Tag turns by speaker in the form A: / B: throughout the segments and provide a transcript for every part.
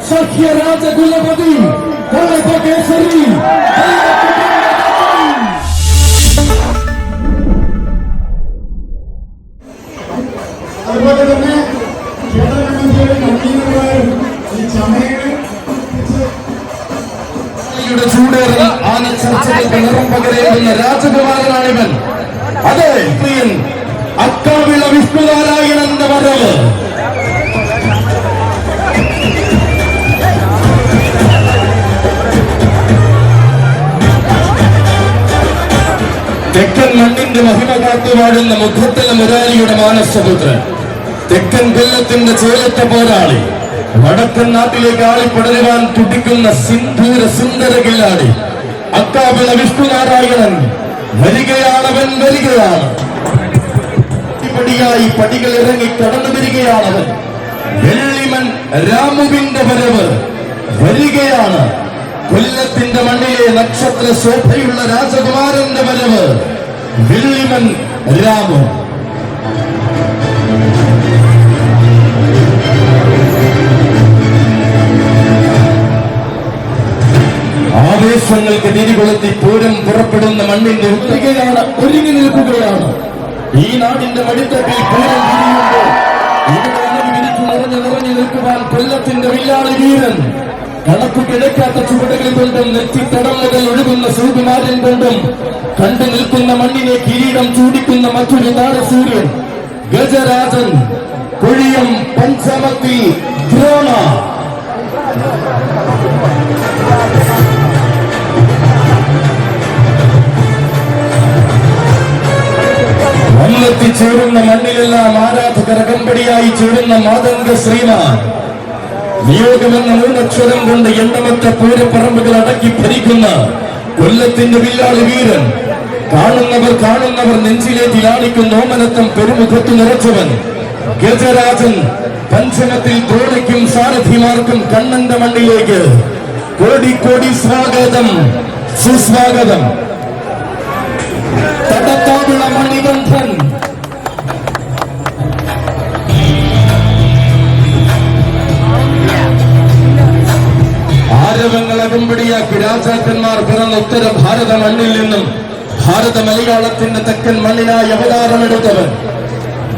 A: സഖ്യരാജകുലപതി കേസരി അതുപോലെ തന്നെ ചൂടേറിയ ആന ചർച്ചകൾക്ക് നിറം പകരേണ്ടുന്ന രാജകുമാരനാണിവൻ. അതെ, പ്രിയൻ അക്കാവിള വിഷ്ണുനാരായണന്റെ വരവ്. തെക്കൻ മണ്ണിന്റെ മഹിമ കാത്തുവാഴുന്ന മുഖത്തല മുരാരിയുടെ മാനസപുത്രൻ, തെക്കൻ കൊല്ലത്തിന്റെ ചേലത്ത പോരാളി, വടക്കൻ നാട്ടിലേക്ക് ആളിപ്പടരുവാൻ തുടിക്കുന്ന സിന്ധൂര സുന്ദര കില്ലാടി അക്കാവിള വിഷ്ണുനാരായണൻ വരികയാണവൻ, വരികയാണ്. പടിയായി പടികൾ ഇറങ്ങി കടന്നു വരികയാണവൻ. വെള്ളിമൻ രാമുവിന്റെ വരവ് വരികയാണ്. കൊല്ലത്തിന്റെ മണ്ണിലെ നക്ഷത്ര ശോഭയുള്ള രാജകുമാരന്റെ വരവ് വെള്ളിമൻ രാമു. ആവേശങ്ങൾക്ക് തിരികൊളുത്തി പൂരം പുറപ്പെടുന്ന മണ്ണിന്റെ ഉത്തരകയാണ് ഒരുങ്ങി നിൽക്കുകയാണ്. ഈ നാടിന്റെ മടിത്തട്ടിൽ പൂരം തിരിയുമ്പോൾ ഇവിടെ അണവിരിച്ചു നിറഞ്ഞു നിൽക്കുവാൻ കൊല്ലത്തിന്റെ വില്ലാളി വീരൻ കണക്കു കിടക്കാത്ത ചുവടുകൾ കൊണ്ടും നെറ്റിത്തടം മുതൽ ഒഴുകുന്ന സൂകുമാരൻ കൊണ്ടും കണ്ടു നിൽക്കുന്ന മണ്ണിനെ കിരീടം ചൂടിക്കുന്ന മറ്റൊരു താരസൂര്യൻ ഗജരാജൻ കൊഴിയം പഞ്ചമത്തിൽ ദ്രോണ. ചേരുന്ന മണ്ണിലെല്ലാം ആരാധകർ അകമ്പടിയായി ചേരുന്ന മാതംഗ ശ്രീമാൻ. നിയോഗമെന്ന മൂന്നക്ഷരം കൊണ്ട് എണ്ണമറ്റ പൂരപ്പറമ്പുകൾ അടക്കി ഭരിക്കുന്ന കൊല്ലത്തിന്റെ വില്ലാളി വീരൻ. കാണുന്നവർ നെഞ്ചിലേറ്റി ലാളിക്കുന്ന ഓമനത്തം പെരുമുഖത്തു നിറച്ചവൻ ഗജരാജൻ. പഞ്ചമത്തിൽ ദ്രോണയ്ക്കും സാരഥിമാർക്കും കണ്ണന്റെ മണ്ണിലേക്ക് കോടി കോടി സ്വാഗതം, സുസ്വാഗതം. തടത്താടുള്ള മണികണ്ഠൻ ആരവങ്ങൾ അകമ്പടിയാക്കി രാജാക്കന്മാർ പിറന്ന ഉത്തര ഭാരത മണ്ണിൽ നിന്നും ഭാരത മലയാളത്തിന്റെ തെക്കൻ മണ്ണിനായി അവതാരമെടുത്തവൻ.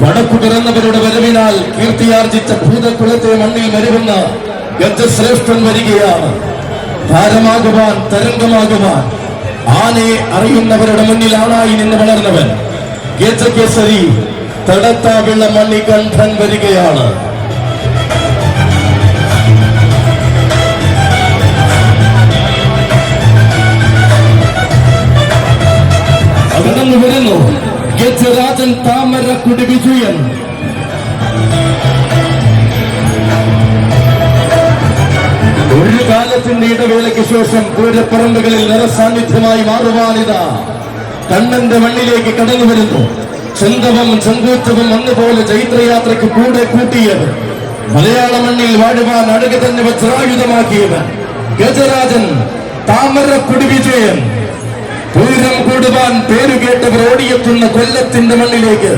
A: വടക്കു പിറന്നവരുടെ വരവിനാൽ കീർത്തിയാർജിച്ച ഭൂതകുലത്തെ മണ്ണിൽ വരുന്ന ഗജശ്രേഷ്ഠൻ വരികയാണ്. താരമാകുവാൻ, തരംഗമാകുവാൻ, ആനയെ അറിയുന്നവരുടെ മുന്നിൽ ആണായി നിന്ന് വളർന്നവൻ ഗജകേസരി തടത്താവിള മണികണ്ഠൻ വരികയാണ്. കടന്നു വരുന്നു ഗജരാജൻ താമരക്കുടി വിജയൻ. ഒരു കാലത്തിന്റെ ഇടവേളയ്ക്ക് ശേഷം പൂരപ്പറമ്പുകളിൽ നിറസാന്നിധ്യമായി മാറുവാനിതാ കണ്ണന്റെ മണ്ണിലേക്ക് കടന്നു വരുന്നു. ചന്തവും ചങ്കൂറ്റവും അന്നുപോലെ ചൈത്രയാത്രയ്ക്ക് കൂടെ കൂട്ടിയവൻ, മലയാള മണ്ണിൽ വാഴുവാൻ അടുക തന്നെ വജ്രായുധമാക്കിയവൻ ഗജരാജൻ താമരക്കുടി വിജയൻ. പൂരം കൂടുവാൻ പേരുകേട്ടവർ ഓടിയെത്തുന്ന കൊല്ലത്തിന്റെ മണ്ണിലേക്ക്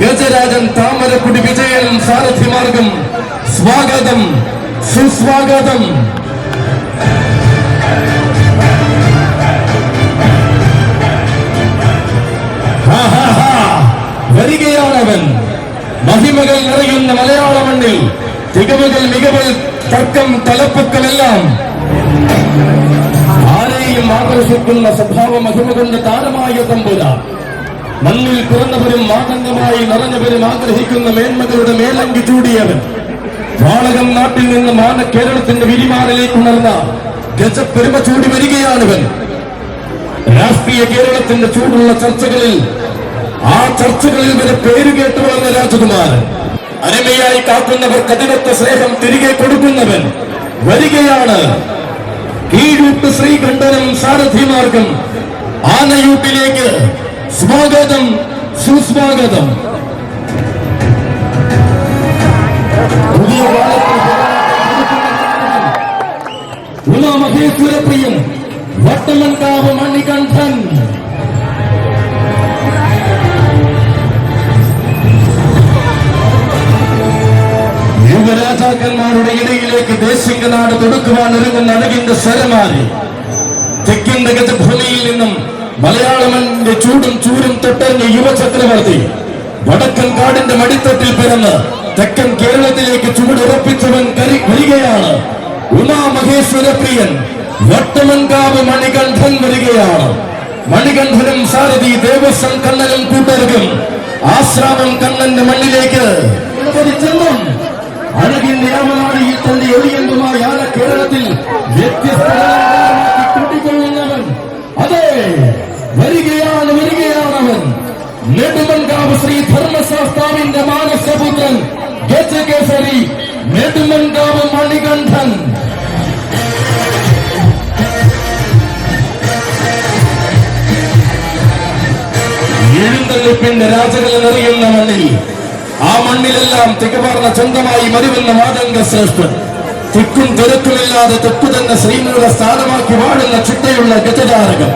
A: ഗജരാജൻ താമരക്കുടി വിജയൻ സാരഥിമാർഗം സ്വാഗതം, സുസ്വാഗതം. വരികയാണവൻ. മഹിമകൾ നിറയുന്ന മലയാള മണ്ണിൽ തികവുകൾ, മികവുകൾ, തർക്കം, തലപ്പൊക്കമെല്ലാം ആരെയും ആകർഷിക്കുന്ന സ്വഭാവ മഹിമ കൊണ്ട് താരമായ തമ്പുരാൻ. മണ്ണിൽ പിറന്നവരും മാതംഗമായി നിറഞ്ഞവരും ആഗ്രഹിക്കുന്ന മേന്മകളുടെ മേലങ്കി ചൂടിയവൻ. വാളകം നാട്ടിൽ നിന്ന് മാന കേരളത്തിന്റെ വിരിമാറിലേക്ക് ഉണർന്ന ഗജപ്പെരുമ ചൂടി വരികയാണിവൻ. രാഷ്ട്രീയ കേരളത്തിന്റെ ചൂടുള്ള ചർച്ചകളിൽ, ആ ചർച്ചകളിൽ വരെ പേരുകേട്ടു വന്ന രാജകുമാരൻ. അനിമയായി കാക്കുന്നവർ കതിരത്ത സ്നേഹം തിരികെ കൊടുക്കുന്നവൻ വരികയാണ്. കീഴൂട്ട് ശ്രീകണ്ഠനും സാരഥിമാർഗം ആനയൂട്ടിലേക്ക് സ്വാഗതം, സുസ്വാഗതം. ഉമാമഹേശ്വരപ്രിയൻ വട്ടമൻകാവ് മണികണ്ഠൻ. യുവരാജ രാജാക്കന്മാരുടെ ഇടയിലേക്ക് ദേശിംഗനാട് തൊടുക്കുവാൻ ഒരുങ്ങുന്ന അഴകിന്റെ സ്വരമാരി തെക്കിന്റെ ഗജഭൂമിയിൽ നിന്നും മലയാളമന്റെ ചൂടും ചൂരും തൊട്ടറിഞ്ഞ യുവചക്രവർത്തി വടക്കൻ കാടിന്റെ മടിത്തട്ടിൽ പിറന്ന് തെക്കൻ കേരളത്തിലേക്ക് ചുവടുറപ്പിച്ചവൻ വരികയാണ്. ഉമാമഹേശ്വര പ്രിയൻ വട്ടമൻകാവ് മണികണ്ഠൻ വരികയാണ്. മണികണ്ഠനും സാരഥി ദേവസ്വം കണ്ണനും കൂട്ടർക്കും ആശ്രാമം കണ്ണന്റെ മണ്ണിലേക്ക് ചെന്നും അഴകിന്റെ രാമനാടിയിൽ തന്റെ ഒളിയന്തുമായി ആന കേരളത്തിൽ വ്യത്യസ്തമാക്കിക്കൊള്ളുന്നവൻ. അതെ, വരികയാണവൻ നെടുമൻകാവ് ശ്രീ ധർമ്മശാസ്താവിന്റെ മാനസപുത്രൻ ഗജകേസരി നെടുമൻകാവ് മണികണ്ഠൻ. എഴുന്നള്ളിപ്പിന്റെ രാജകളെ നിറയുന്ന മണ്ണിൽ, ആ മണ്ണിലെല്ലാം തികവാർന്ന ചന്തമായി മരുവുന്ന മാതംഗ ശ്രേഷ്ഠൻ, തിക്കും തിരക്കുമില്ലാതെ തൊട്ടു തന്നെ ശ്രീമൂല സ്ഥാനമാക്കി വാഴുന്ന ചിട്ടയുള്ള ഗജജാരകം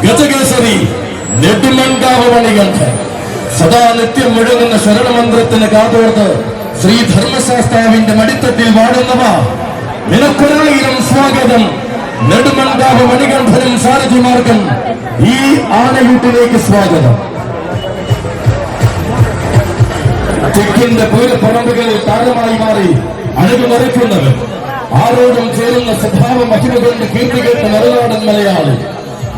A: ഗജകേസരി നെടുമൻകാവ് മണികണ്ഠൻ. സദാ നിത്യം മുഴങ്ങുന്ന ശരണമന്ത്രത്തിന് കാതോർത്ത് ശ്രീ ധർമ്മശാസ്താവിന്റെ മടിത്തട്ടിൽ വാഴുന്നവ, നിനക്കൊരായിരം സ്വാഗതം. നെടുമൻകാവ് മണികണ്ഠനും സാരഥിമാർക്കും ഈ ആനയൂട്ടിലേക്ക് സ്വാഗതം. തെക്കിന്റെ പൂരപ്പറമ്പുകളിൽ താരമായി മാറി അഴകു നിറയ്ക്കുന്നവൻ, ആരോടും ചേരുന്ന സ്വഭാവ മഹിമ കൊണ്ട് കീർത്തികേട്ട മറുനാടൻ മലയാളി,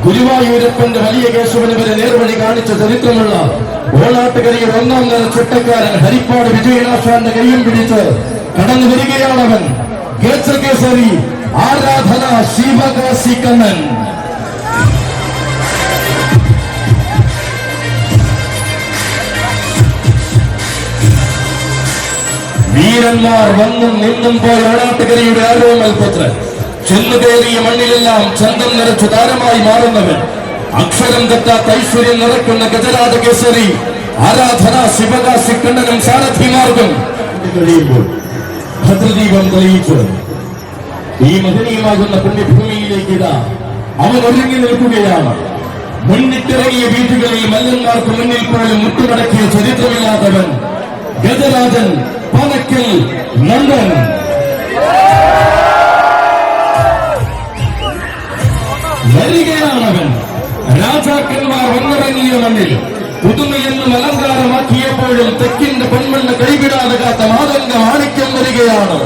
A: ഗുരുവായൂരപ്പന്റെ വലിയ കേശവന് വരെ നേർവഴി കാണിച്ച ചരിത്രമുള്ള ഓണാട്ടുകരയിൽ ഒന്നാം നില ചുട്ടക്കാരൻ ഹരിപ്പാട് വിജയനാശാന്റെ കയ്യും പിടിച്ച് കടന്നു വരികയാണവൻ. ഗജകേസരി ആരാധന ശിവകാശി കണ്ണൻ. വീരന്മാർ വന്നും നിന്നും പോയ ഓണാട്ടുകരയുടെ ആരോമൽ പുത്രൻ, ചെന്നുകയറിയ മണ്ണിലെല്ലാം ചന്തം നിറച്ചു താരമായി മാറുന്നവൻ, അക്ഷരം തെറ്റാത്ത ഐശ്വര്യം നിറയ്ക്കുന്ന ഗജരാജ കേസരി ആരാധന ശിവകാശി കണ്ണനും സാരഥിമാർക്കും കഴിയുമ്പോൾ ഭദ്രദീപം തെളിയിച്ചു ഈ മഹനീയമാകുന്ന പുണ്യഭൂമിയിലേക്ക് ഇതാ അവൻ ഒരുങ്ങി നിൽക്കുകയാണ്. മുന്നിട്ടിറങ്ങിയ വീടുകളിൽ മല്ലന്മാർക്ക് മുന്നിൽ പോലും മുട്ടുമടക്കിയ ചരിത്രമില്ലാത്തവൻ ഗജരാജൻ പനക്കൽ നന്ദൻ. വരികയാണവൻ. രാജാക്കന്മാർ വന്നിറങ്ങിയ മണ്ണിൽ പുതുമയെന്നും അലങ്കാരമാക്കിയപ്പോഴും തെക്കിന്റെ പൊന്മണ്ണ് കൈവിടാതെ കാത്ത മാതംഗ മാണിക്യം വരികയാണ്.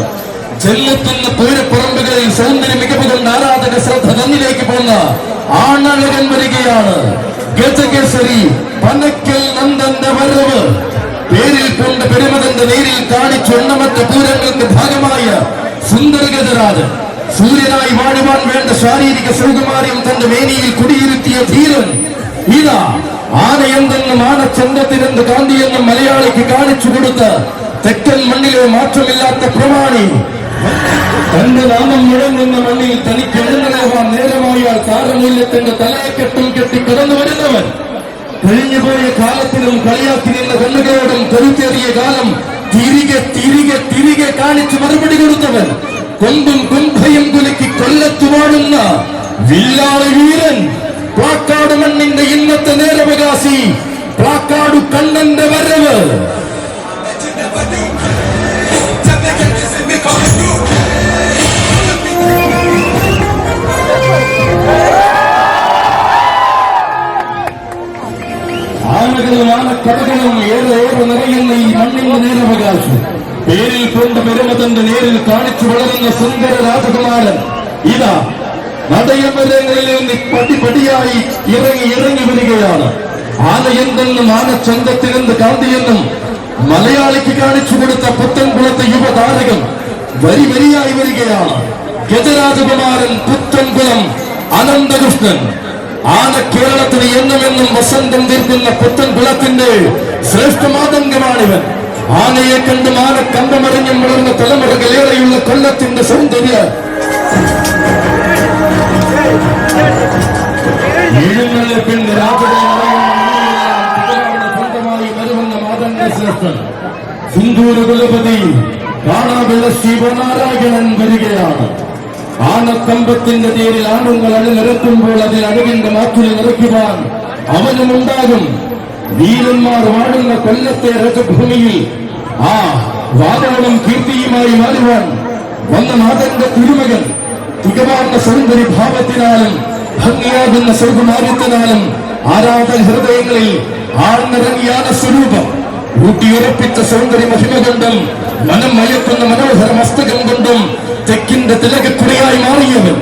A: ചെല്ലെത്തുന്ന പൂരപ്പറമ്പുകളിൽ സൗന്ദര്യ മികവ് കൊണ്ട് ആരാധക ശ്രദ്ധ തന്നിലേക്ക് പോന്ന ആണഴകൻ വരികയാണ്. ഗജകേസരി പനക്കൽ നന്ദന്റെ വരവ് പേരിൽ കൊണ്ട് പെരുമതന്റെ നേരിൽ കാണിച്ചു എണ്ണമറ്റ പൂരങ്ങൾക്ക് ഭാഗമായ സുന്ദര ഗജരാജൻ, സൂര്യനായി വാഴുവാൻ വേണ്ട ശാരീരിക സൗകുമാര്യം തന്റെ മേനിയിൽ കുടിയിരുത്തിയ ധീരൻ. ഇതാ ആനയെന്തെന്നും ആനച്ചന്തത്തിനെന്ത് കാന്തിയെന്നും മലയാളിക്ക് കാണിച്ചു കൊടുത്ത തെക്കൻ മണ്ണിലെ മാറ്റമില്ലാത്ത പ്രമാണി, തന്റെ നാമം മുഴങ്ങുന്ന മണ്ണിൽ തനിക്ക് എഴുന്നേൽക്കാൻ നേരമായാൽ താരമൂല്യത്തിന്റെ തലയെക്കെട്ടും കെട്ടി കടന്നു വരുന്നവൻ, കഴിഞ്ഞുപോയ കാലത്തിലും കളിയാക്കി നിന്ന കണ്ണുകളോടും കരുത്തേറിയ കാലം തിരികെ തിരികെ തിരികെ കാണിച്ചു മറുപടി കൊടുത്തവൻ, കൊമ്പും കുംഭയും കുലുക്കി കൊല്ലത്തു വാഴുന്ന വില്ലാളി വീരൻ, പ്ലാക്കാട് മണ്ണിന്റെ ഇന്നത്തെ നേരവകാശി പ്ലാക്കാടു കണ്ണന്റെ വരവ്. ആനകളും ആനക്കഥകളും ഏറെ നിറയുന്ന ഈ മണ്ണിന്റെ നേരവകാശി, പേരിൽ കൊണ്ട് പെരുമതന്റെ നേരിൽ കാണിച്ചു വളരുന്ന സുന്ദര രാജകുമാരൻ ഇതാ നടയമരങ്ങളിൽ നിന്ന് പടിപടിയായി ഇറങ്ങി വരികയാണ്. ആനയെന്തെന്നും ആനച്ചന്തത്തിനെന്ത് കാന്തിയെന്നും മലയാളിക്ക് കാണിച്ചു കൊടുത്ത പുത്തൻകുളത്തെ യുവതാരകം വരിയായി വരികയാണ്. ഗജരാജകുമാരൻ പുത്തൻകുളം അനന്തകൃഷ്ണൻ. ആന കേരളത്തിന് എന്നുമെന്നും വസന്തം തീർക്കുന്ന പുത്തൻകുളത്തിന്റെ ശ്രേഷ്ഠമാതംഗമാണിവൻ. ആനയെ കണ്ടും ആന കമ്പമറിഞ്ഞും വളർന്ന തലമുറകളേറെയുള്ള കൊല്ലത്തിന്റെ സൗന്ദര്യ എഴുന്നള്ളിപ്പിന്റെ രാജകീയമായി വരുന്ന മാതംഗ ശ്രേഷ്ഠൻ സിന്ദൂര് കുലപതി കാണാവിള ശിവനാരായണൻ വരികയാണ്. ആനക്കമ്പത്തിന്റെ തേരിൽ ആണുങ്ങൾ അണിനിരത്തുമ്പോൾ അതിൽ അഴകിന്റെ മാറ്റുലി നിറയ്ക്കുവാൻ അവനുമുണ്ടാകും. വീരന്മാർ വാഴുന്ന കൊല്ലത്തെ രജഭൂമിയിൽ ആ വാദോളം കീർത്തിയുമായി മാറുവാൻ വന്ന നാഥന്റെ തിരുമകൻ തികവാർന്ന സൗന്ദര്യ ഭാവത്തിനാലും ഭംഗിയാകുന്ന സൗകുമാര്യത്തിനാലും ആരാധക ഹൃദയങ്ങളിൽ ആഴ്ന്നിറങ്ങിയാന സ്വരൂപം ഊട്ടിയുറപ്പിച്ച സൗന്ദര്യ മഹിമ കൊണ്ടും മനം മയക്കുന്ന മനോഹര മസ്തകം കൊണ്ടും തെക്കിന്റെ തിലകക്കുറിയായി മാറിയവൻ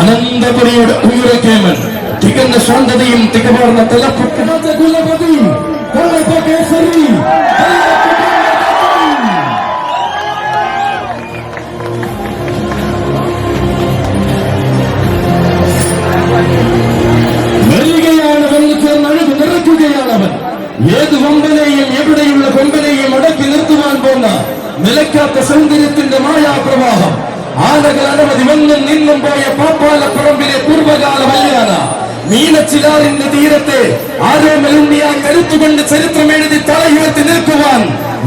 A: അനന്തപുരിയുടെ ഉയരക്കേമൻ തികഞ്ഞ ശാന്തതയും തികവാർന്ന തലപ്പുലപതി വരികയാണവൻ ചേർന്നഴുകു നിറയ്ക്കുകയാണവൻ ഏത് വമ്പനെയും എവിടെയുള്ള കൊമ്പനെയും അടക്കി നിർത്തുവാൻ പോന്ന നിലയ്ക്കാത്ത സൗന്ദര്യത്തിന്റെ മായാപ്രവാഹം ആനകൾ അനവധി വന്നും നിന്നും പോയ പാപ്പാലപ്പറമ്പിലെ പൂർവകാല വല്യാന മീനച്ചിലാറിന്റെ തീരത്തെ ആരോമലുണ്ണിയാൻ കരുത്തുകൊണ്ട് ചരിത്രം എഴുതി തലയുയർത്തി നിൽക്കുവാൻ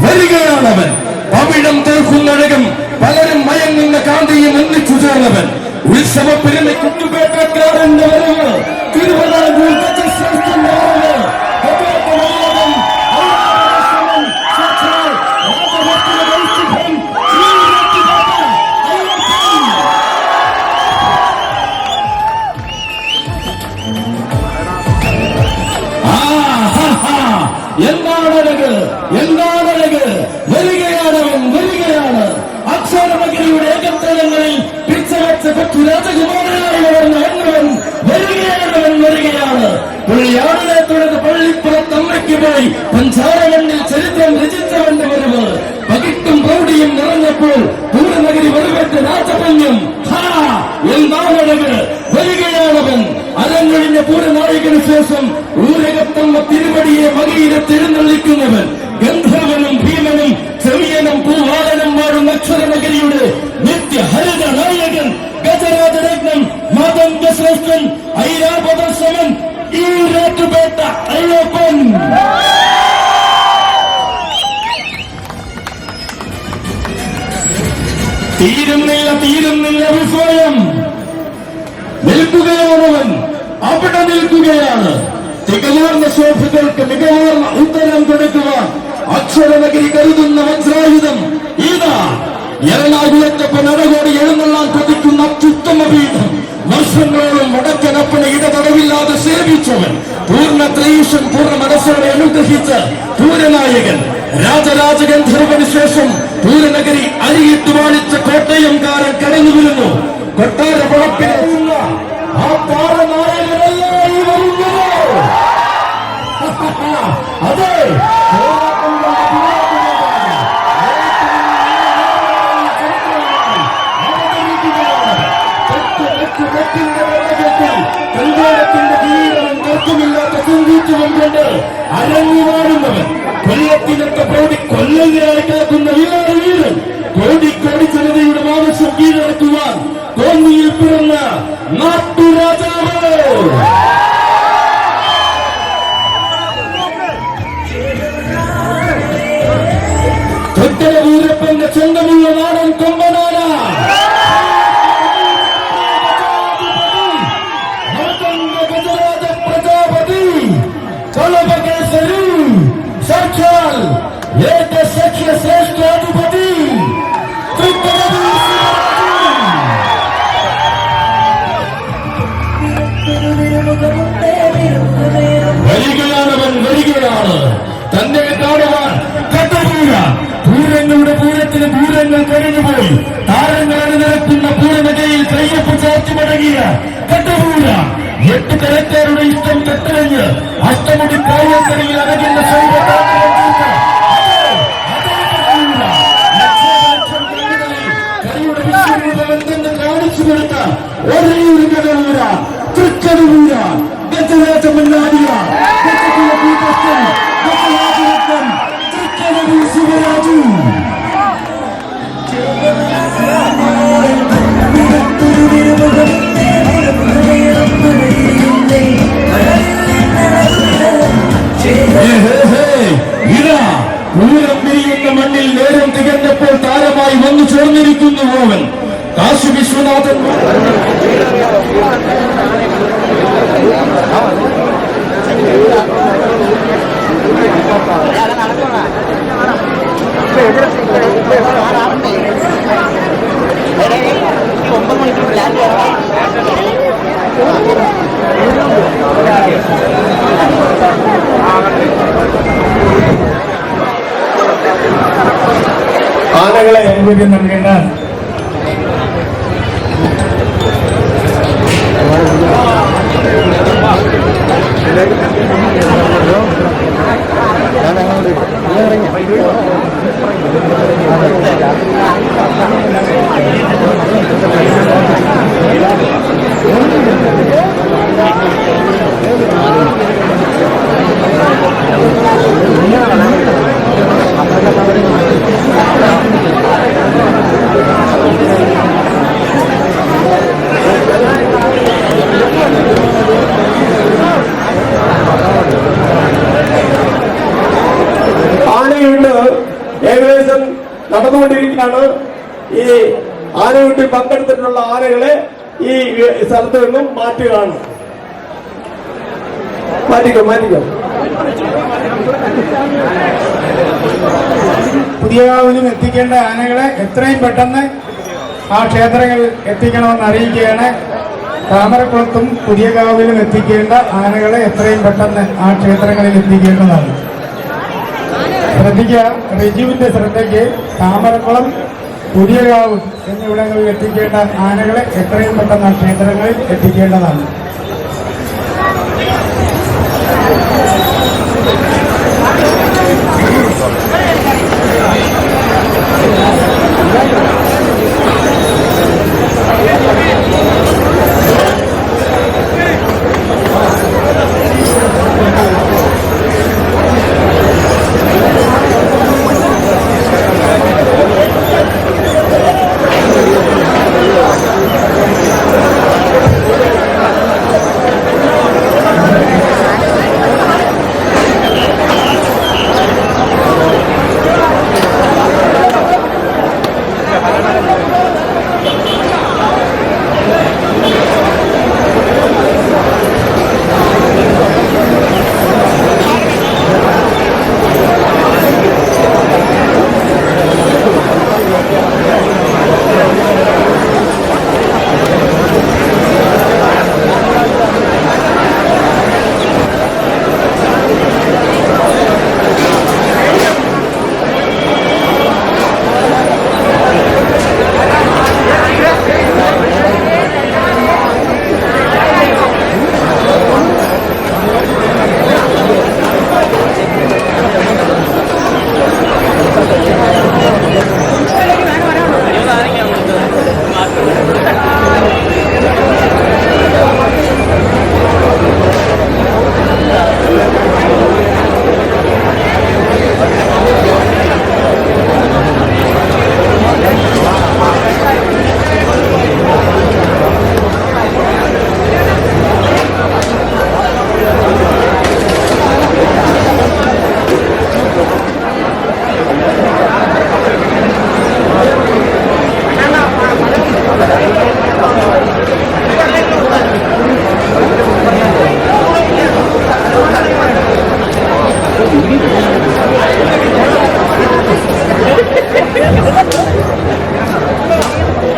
A: വരികയാണവൻ പവിഴം തീർക്കുന്നഴകും പലരും മയങ്ങുന്ന കാന്തിയും ഒന്നിച്ചു ചേർന്നവൻ ഉത്സവ പെരുമ കുട്ടുപേട്ടക്കാരന്റെ വരവ് തിരുവനന്തപുരം എന്താണഴക് വരികയാണവൻ വരികയാണ് അക്ഷരമഗിരിയുടെ ഏകത്തലങ്ങളിൽ പിച്ചവച്ച കൊച്ചു രാജകുമാരനായി വളർന്ന എന്നവൻ വരികയാണ് പുള്ളിയാടിനെ തുടർന്ന് പള്ളിപ്പുറത്തമ്മയ്ക്ക് പോയി പഞ്ചാരമണ്ണിൽ ചരിത്രം രചിച്ചവന്റെ വരവ് പകിട്ടും പ്രൗഢിയും നിറഞ്ഞപ്പോൾ പൂർണ്ണനഗരി വരവേറ്റ രാജപന്യം എന്താണഴക് വരികയാണവൻ അരങ്ങൊഴിഞ്ഞ പൂരനായകന് ശേഷം ഊരകത്തമ്മ തിരുവടിയെ മകയിലെത്തെഴുന്നള്ളിക്കുന്നവൻ ഗന്ധർവനും ഭീമനും ചെറിയനും പൂവാലനും വാഴും അക്ഷരനഗരിയുടെ നിത്യഹരിത നായകൻ ഗജരാജരത്നം മാതംഗശ്രേഷ്ഠൻ ഐരാപദർശമൻ ഈ രാട്ടുപേട്ട അയ്യപ്പൻ തീരുന്നില്ല വിസ്മയം നിൽക്കുകയാണവൻ അവിടെ നിൽക്കുകയാണ് തികവാർന്ന ശോഭകൾക്ക് മികവാർന്ന ഉത്തരം കൊടുക്കുവാൻ അക്ഷരനഗരി കരുതുന്ന വജ്രായുധം ഇതാ എറണാകുളത്തൊപ്പം അരകോടി എഴുന്നള്ളാൻ കൊതിക്കുന്ന അത്യുത്തമ പീഠം വർഷങ്ങളോളം വടക്കനപ്പനെ ഇടതടവില്ലാതെ സേവിച്ചവൻ പൂർണ്ണ ത്രയീശൻ പൂർണ്ണ മനസ്സോടെ അനുഗ്രഹിച്ച പൂരനായകൻ രാജരാജഗന്ധർവന് ശേഷം പൂരനഗരി അരിയിട്ട് വാണിച്ച കോട്ടയംകാരൻ കടന്നു വരുന്നു കൊട്ടാര വളപ്പിലുള്ള ആ താരനായകനല്ലായി വരുന്നു അതെ കല്യാണത്തിന്റെ ജീവിതം തർക്കമില്ലാത്ത സംഗീതവും കൊണ്ട് അരങ്ങുവാടുന്നവൻ കൊല്ലത്തിനൊക്കെ പ്രൗഢി കൊല്ലങ്ങളായി കാക്കുന്ന വീരൻ കോടിക്കോടി ജനതയുടെ ആവശ്യം കീഴടക്കുവാൻ കോന്നിയിൽ പിറന്ന നാട്ടുരാജാവ് തൊട്ടല വീരപ്പന്റെ ചന്തമുള്ള നാടൻ കൊമ്പനാന ഗജരാജ പ്രജാപതി കൊലപകേസരി സാക്ഷാൽ ഏക സഖ്യ ശ്രേഷ്ഠാധിപതി വരികയാണ് തന്നെ കാണുവാൻ കട്ടപൂര പൂരങ്ങളുടെ പൂരത്തിന് പൂരങ്ങൾ കഴിഞ്ഞുപോയി താരങ്ങളാണ് നിരക്കുന്ന പൂരനഗരിയിൽ കയ്യപ്പ് ചാർത്തി മടങ്ങിയ കട്ടപൂര 8 കരക്കാരുടെ ഇഷ്ടം കെട്ടറിഞ്ഞ് അഷ്ടമുടി കാവ്യക്കരയിൽ അടങ്ങുന്ന കാണിച്ചു കൊടുത്ത ഒരേയൊരു കടവൂര തൃക്കടവൂര ഗജരാജമല്ലാടിയ തൃക്കടവൂർ ശിവരാജു ഇതാ പൂരം പിരിയുന്ന മണ്ണിൽ നേരം തികഞ്ഞപ്പോൾ താരമായി വന്നു ചേർന്നിരിക്കുന്നു അവൻ കാശി വിശ്വനാഥൻ
B: ആനകളെ അനുമതി നൽകേണ്ട ആനയുണ്ട് ഏകദേശം നടന്നുകൊണ്ടിരിക്കുകയാണ്. ഈ ആനയൂട്ടിൽ പങ്കെടുത്തിട്ടുള്ള ആനകളെ ഈ സ്ഥലത്ത് നിന്നും മാറ്റുകയാണ്. മാറ്റിക്കോ.
C: പുതിയകാവിലും എത്തിക്കേണ്ട ആനകളെ എത്രയും പെട്ടെന്ന് ആ ക്ഷേത്രങ്ങളിൽ എത്തിക്കണമെന്ന് അറിയിക്കുകയാണ്. താമരക്കുളത്തും പുതിയകാവിലും എത്തിക്കേണ്ട ആനകളെ എത്രയും പെട്ടെന്ന് ആ ക്ഷേത്രങ്ങളിൽ എത്തിക്കേണ്ടതാണ്. ശ്രദ്ധിക്കുക, റിജുവിന്റെ ശ്രദ്ധയ്ക്ക് താമരക്കുളം, പുതിയകാവ് എന്നിവിടങ്ങളിൽ എത്തിക്കേണ്ട ആനകളെ എത്രയും പെട്ടെന്ന് ആ ക്ഷേത്രങ്ങളിൽ എത്തിക്കേണ്ടതാണ്.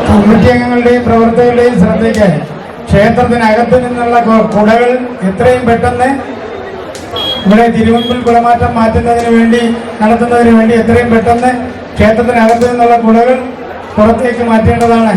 C: കമ്മിറ്റി അംഗങ്ങളുടെയും പ്രവർത്തകരുടെയും ശ്രദ്ധയ്ക്ക് ക്ഷേത്രത്തിനകത്ത് നിന്നുള്ള കുടകൾ എത്രയും പെട്ടെന്ന് ഇവിടെ തിരുവമ്പിൽ കുടമാറ്റം നടത്തുന്നതിന് വേണ്ടി എത്രയും പെട്ടെന്ന് ക്ഷേത്രത്തിനകത്ത് നിന്നുള്ള കുടകൾ പുറത്തേക്ക് മാറ്റേണ്ടതാണ്.